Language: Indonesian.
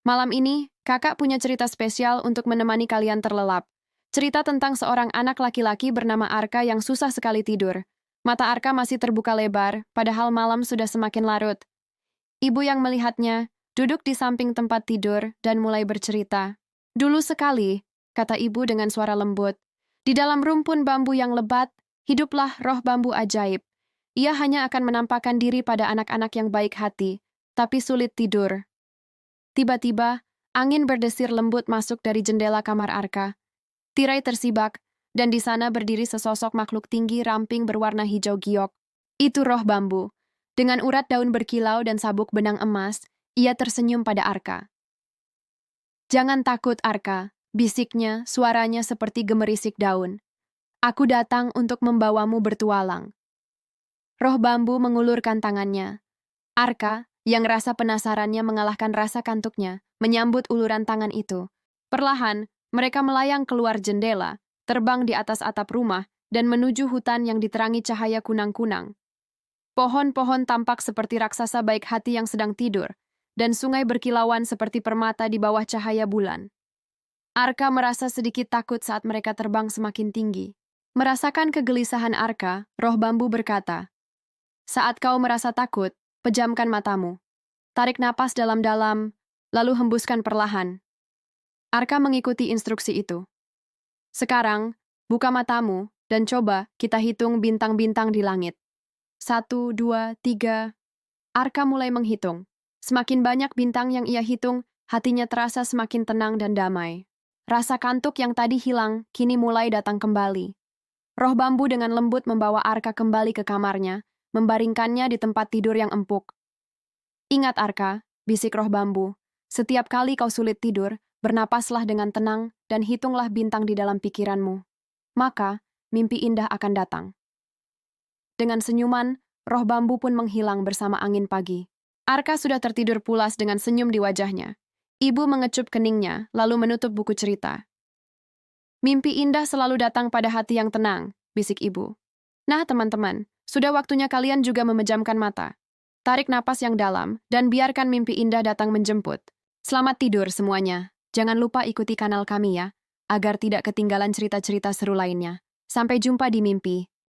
Malam ini, kakak punya cerita spesial untuk menemani kalian terlelap. Cerita tentang seorang anak laki-laki bernama Arka yang susah sekali tidur. Mata Arka masih terbuka lebar, padahal malam sudah semakin larut. Ibu yang melihatnya, duduk di samping tempat tidur dan mulai bercerita. Dulu sekali, kata ibu dengan suara lembut, di dalam rumpun bambu yang lebat, hiduplah roh bambu ajaib. Ia hanya akan menampakkan diri pada anak-anak yang baik hati, tapi sulit tidur. Tiba-tiba, angin berdesir lembut masuk dari jendela kamar Arka. Tirai tersibak, dan di sana berdiri sesosok makhluk tinggi ramping berwarna hijau giok. Itu roh bambu. Dengan urat daun berkilau dan sabuk benang emas, ia tersenyum pada Arka. "Jangan takut, Arka," bisiknya, suaranya seperti gemerisik daun. "Aku datang untuk membawamu bertualang." Roh bambu mengulurkan tangannya. Arka, yang rasa penasarannya mengalahkan rasa kantuknya, menyambut uluran tangan itu. Perlahan, mereka melayang keluar jendela, terbang di atas atap rumah, dan menuju hutan yang diterangi cahaya kunang-kunang. Pohon-pohon tampak seperti raksasa baik hati yang sedang tidur, dan sungai berkilauan seperti permata di bawah cahaya bulan. Arka merasa sedikit takut saat mereka terbang semakin tinggi. Merasakan kegelisahan Arka, roh bambu berkata, "Saat kau merasa takut, pejamkan matamu. Tarik napas dalam-dalam, lalu hembuskan perlahan." Arka mengikuti instruksi itu. "Sekarang, buka matamu, dan coba kita hitung bintang-bintang di langit. 1, 2, 3. Arka mulai menghitung. Semakin banyak bintang yang ia hitung, hatinya terasa semakin tenang dan damai. Rasa kantuk yang tadi hilang, kini mulai datang kembali. Roh bambu dengan lembut membawa Arka kembali ke kamarnya, membaringkannya di tempat tidur yang empuk. "Ingat, Arka," bisik roh bambu, "setiap kali kau sulit tidur, bernapaslah dengan tenang dan hitunglah bintang di dalam pikiranmu. Maka, mimpi indah akan datang." Dengan senyuman, roh bambu pun menghilang bersama angin pagi. Arka sudah tertidur pulas dengan senyum di wajahnya. Ibu mengecup keningnya, lalu menutup buku cerita. "Mimpi indah selalu datang pada hati yang tenang," bisik ibu. "Nah, teman-teman, sudah waktunya kalian juga memejamkan mata. Tarik napas yang dalam, dan biarkan mimpi indah datang menjemput. Selamat tidur semuanya. Jangan lupa ikuti kanal kami ya, agar tidak ketinggalan cerita-cerita seru lainnya. Sampai jumpa di mimpi.